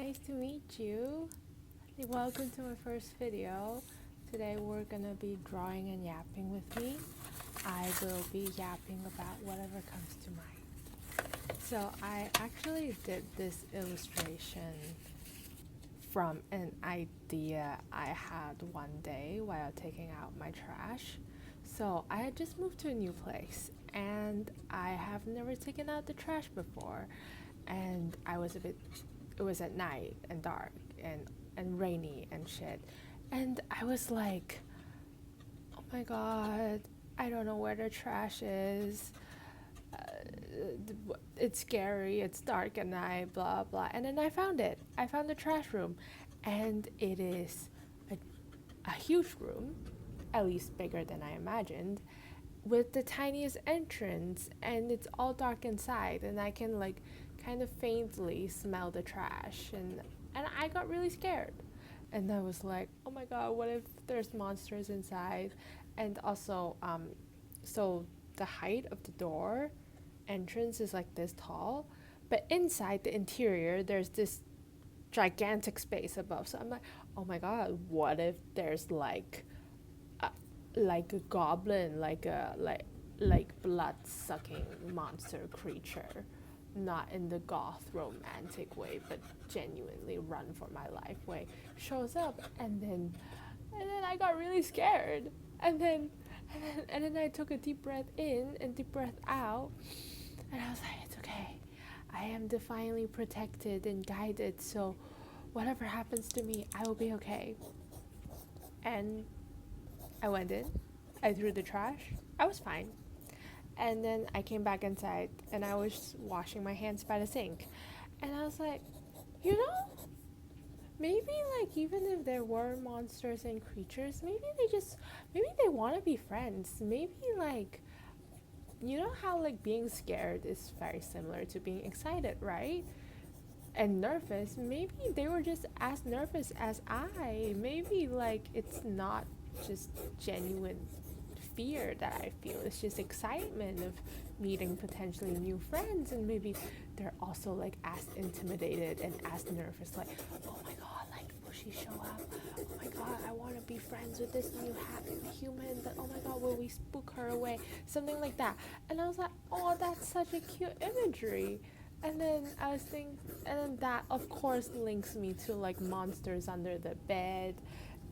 nice to meet you. Welcome to my first video. Today we're gonna be drawing and yapping with me. I will be yapping about whatever comes to mind. So I actually did this illustration from an idea I had one day while taking out my trash. So I had just moved to a new place and I have never taken out the trash before. And it was at night and dark and rainy and shit. And I was like, oh my god, I don't know where the trash is. It's scary, it's dark at night, blah blah. And then I found it. I found the trash room, and it is a huge room, at least bigger than I imagined, with the tiniest entrance, and it's all dark inside, and I can like kind of faintly smell the trash, and I got really scared. And I was like, oh my god, what if there's monsters inside? And also, so the height of the door entrance is like this tall, but inside the interior there's this gigantic space above. So I'm like, oh my god, what if there's like a goblin, like blood sucking monster creature, not in the goth romantic way, but genuinely run for my life way, shows up, and then I got really scared, and then I took a deep breath in and deep breath out, and I was like, it's okay. I am divinely protected and guided, so whatever happens to me, I will be okay. And I went in, I threw the trash, I was fine. And then I came back inside and I was washing my hands by the sink. And I was like, you know, maybe like even if there were monsters and creatures, maybe they want to be friends. Maybe like, you know how like being scared is very similar to being excited, right? And nervous, maybe they were just as nervous as I. Maybe like it's not just genuine fear that I feel, it's just excitement of meeting potentially new friends, and maybe they're also like as intimidated and as nervous, like, oh my god, like will she show up? Oh my god, I want to be friends with this new human, but oh my god, will we spook her away? Something like that. And I was like, oh, that's such a cute imagery. And then I was thinking, and then that of course links me to like monsters under the bed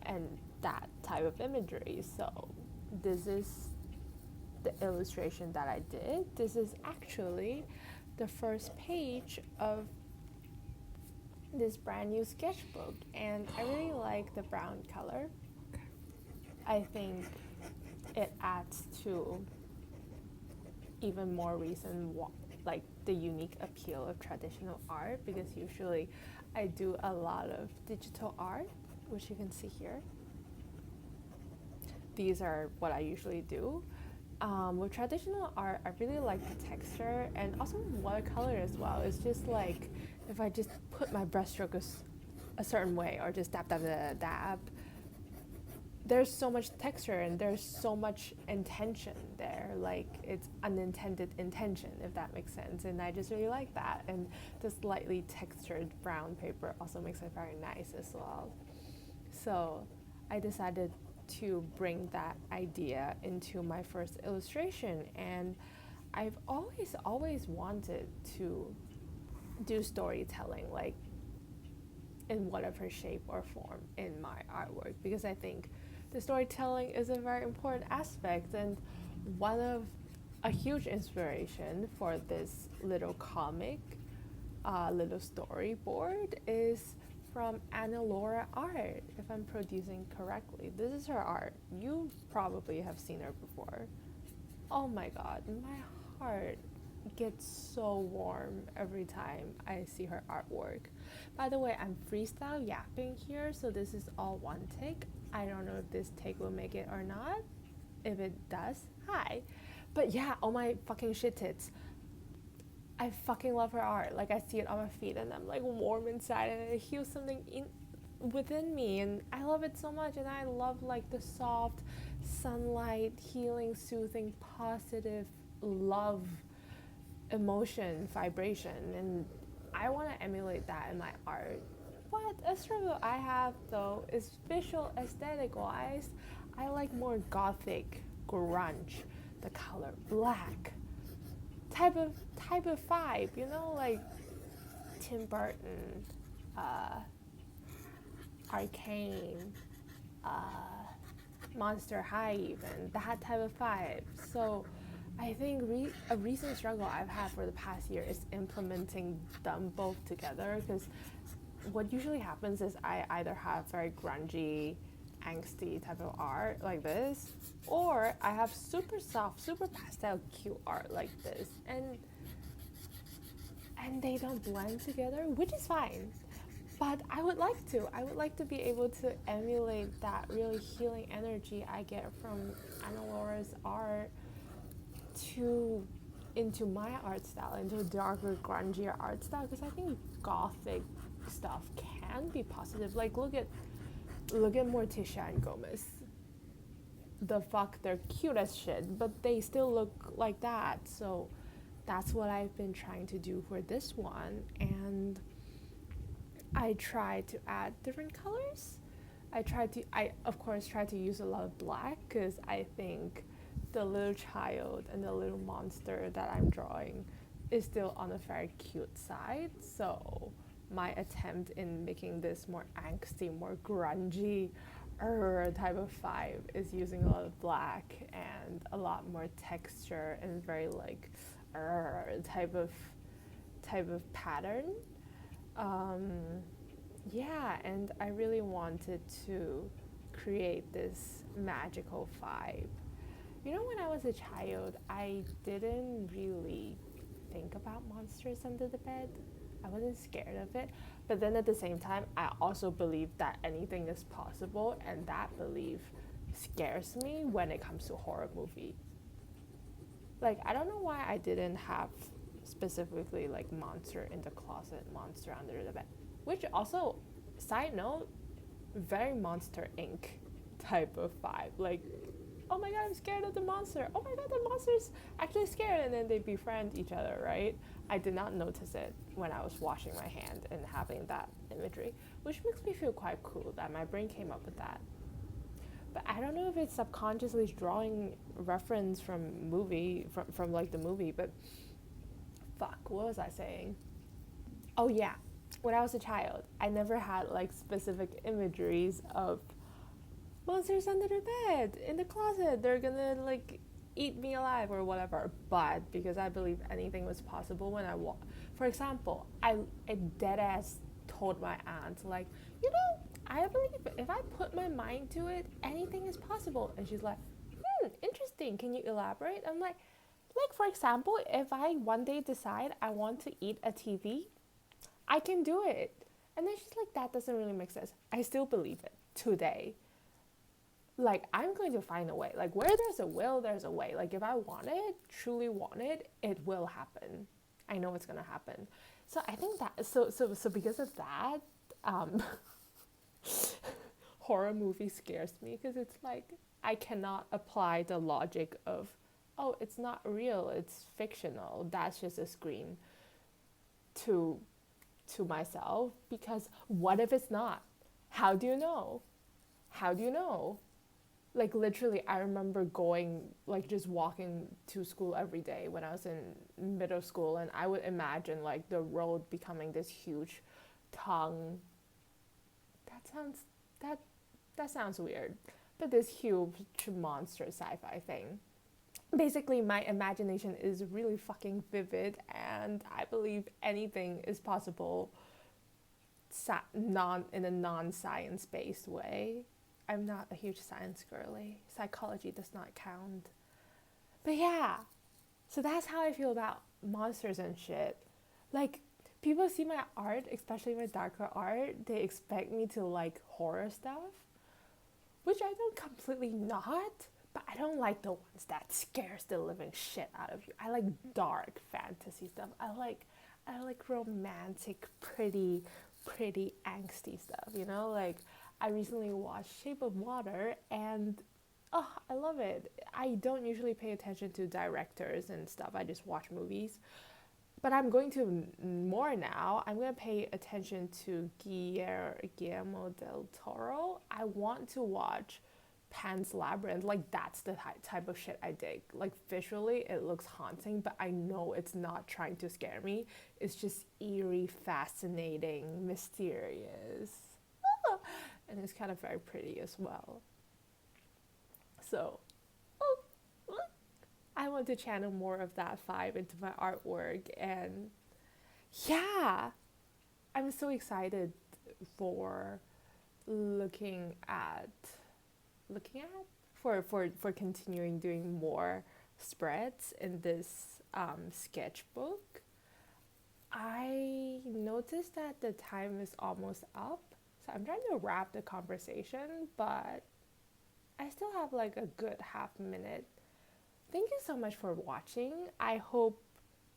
and that type of imagery. So this is the illustration that I did. This is actually the first page of this brand new sketchbook, and I really like the brown color. I think it adds to even more reason like the unique appeal of traditional art, because usually I do a lot of digital art, which you can see here. These are what I usually do. With traditional art, I really like the texture and also watercolor as well. It's just like if I just put my brushstroke a certain way or just dab, dab, dab, dab, there's so much texture and there's so much intention there. Like it's unintended intention, if that makes sense. And I just really like that. And the slightly textured brown paper also makes it very nice as well. So I decided to bring that idea into my first illustration, and I've always wanted to do storytelling, like in whatever shape or form in my artwork, because I think the storytelling is a very important aspect. And one of a huge inspiration for this little comic, little storyboard is from Anna Laura Art, if I'm producing correctly. This is her art. You probably have seen her before. Oh my god, my heart gets so warm every time I see her artwork. By the way, I'm freestyle yapping here, so this is all one take. I don't know if this take will make it or not. If it does, hi. But yeah, oh my fucking shit tits. I fucking love her art. Like I see it on my feet and I'm like warm inside, and it heals something within me, and I love it so much. And I love like the soft sunlight, healing, soothing, positive love, emotion, vibration, and I want to emulate that in my art. what a struggle I have though is visual aesthetic wise. I like more gothic, grunge, the color black, type of vibe. You know, like Tim Burton, uh, Arcane, Monster High, even that type of vibe. So I think a recent struggle I've had for the past year is implementing them both together, because what usually happens is I either have very grungy, angsty type of art like this, or I have super soft, super pastel, cute art like this, and they don't blend together, which is fine. But I would like to. I would like to be able to emulate that really healing energy I get from Anna Laura's art to into my art style, into a darker, grungier art style, because I think gothic stuff can be positive. Like look at Morticia and Gomez. The fuck, they're cute as shit, but they still look like that. So that's what I've been trying to do for this one, and I try to add different colors. I of course try to use a lot of black, because I think the little child and the little monster that I'm drawing is still on a very cute side. So my attempt in making this more angsty, more grungy type of vibe is using a lot of black and a lot more texture and very like type of pattern. um, yeah, and I really wanted to create this magical vibe. You know, when I was a child, I didn't really think about monsters under the bed. I wasn't scared of it. But then at the same time, I also believe that anything is possible, and that belief scares me when it comes to horror movie. Like, I don't know why I didn't have specifically like monster in the closet, monster under the bed. Which also, side note, very Monster Inc. type of vibe. Like, oh my god, I'm scared of the monster. Oh my god, the monster's actually scared, and then they befriend each other, right? I did not notice it when I was washing my hand and having that imagery, which makes me feel quite cool that my brain came up with that. But I don't know if it's subconsciously drawing reference from like the movie, but fuck, what was I saying? Oh yeah, when I was a child, I never had like specific imageries of monsters under the bed, in the closet, they're gonna like eat me alive or whatever. But because I believe anything was possible when for example, I dead ass told my aunt, like, you know, I believe if I put my mind to it, anything is possible. And she's like, interesting, can you elaborate? I'm like, for example, if I one day decide I want to eat a TV, I can do it. And then she's like, that doesn't really make sense. I still believe it today. Like, I'm going to find a way. Like, where there's a will, there's a way. Like, if I want it, truly want it, it will happen. I know it's gonna happen. So I think that so because of that, um, horror movie scares me, because it's like I cannot apply the logic of, oh, it's not real, it's fictional, that's just a screen, to myself, because what if it's not? How do you know? How do you know? Like, literally, I remember going, like, just walking to school every day when I was in middle school, and I would imagine like the road becoming this huge tongue. That that sounds weird, but this huge monster sci-fi thing. Basically, my imagination is really fucking vivid, and I believe anything is possible, in a non-science based way. I'm not a huge science girly. Psychology does not count. But yeah, so that's how I feel about monsters and shit. Like, people see my art, especially my darker art, they expect me to like horror stuff, which I don't completely not, but I don't like the ones that scares the living shit out of you. I like dark fantasy stuff. I like romantic, pretty angsty stuff, you know? Like, I recently watched Shape of Water, and oh, I love it. I don't usually pay attention to directors and stuff. I just watch movies. but I'm going to more now. I'm going to pay attention to Guillermo del Toro. I want to watch Pan's Labyrinth. Like, that's the type of shit I dig. Like, visually, it looks haunting, but I know it's not trying to scare me. It's just eerie, fascinating, mysterious. And it's kind of very pretty as well. So, I want to channel more of that vibe into my artwork. And yeah, I'm so excited for looking at looking at for continuing doing more spreads in this sketchbook. I noticed that the time is almost up, so I'm trying to wrap the conversation, but I still have like a good half minute. Thank you so much for watching. I hope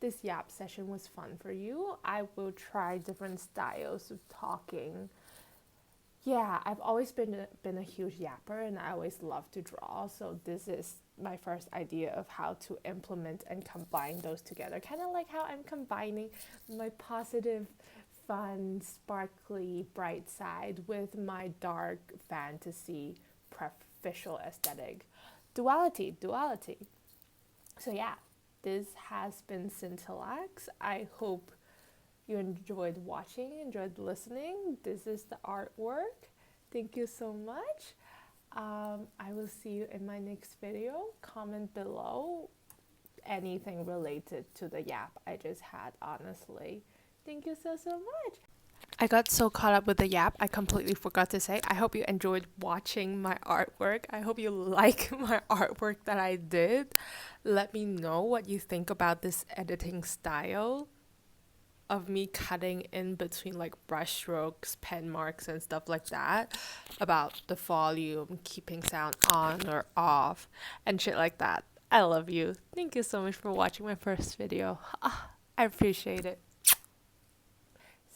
this yap session was fun for you. I will try different styles of talking. Yeah, I've always been a huge yapper, and I always love to draw. So this is my first idea of how to implement and combine those together. Kind of like how I'm combining my positive, fun, sparkly, bright side with my dark fantasy, visual aesthetic. Duality. So yeah, this has been Scintillax. I hope you enjoyed watching, enjoyed listening. This is the artwork. Thank you so much. I will see you in my next video. Comment below anything related to the yap I just had, honestly. Thank you so much. I got so caught up with the yap, I completely forgot to say, I hope you enjoyed watching my artwork. I hope you like my artwork that I did. Let me know what you think about this editing style of me cutting in between like brush strokes, pen marks, and stuff like that, about the volume, keeping sound on or off, and shit like that. I love you. Thank you so much for watching my first video. I appreciate it.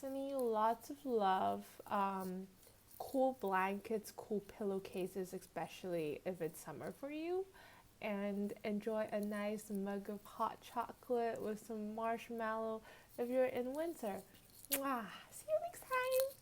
Sending you lots of love. Cool blankets, cool pillowcases, especially if it's summer for you. And enjoy a nice mug of hot chocolate with some marshmallow if you're in winter. Mwah. See you next time.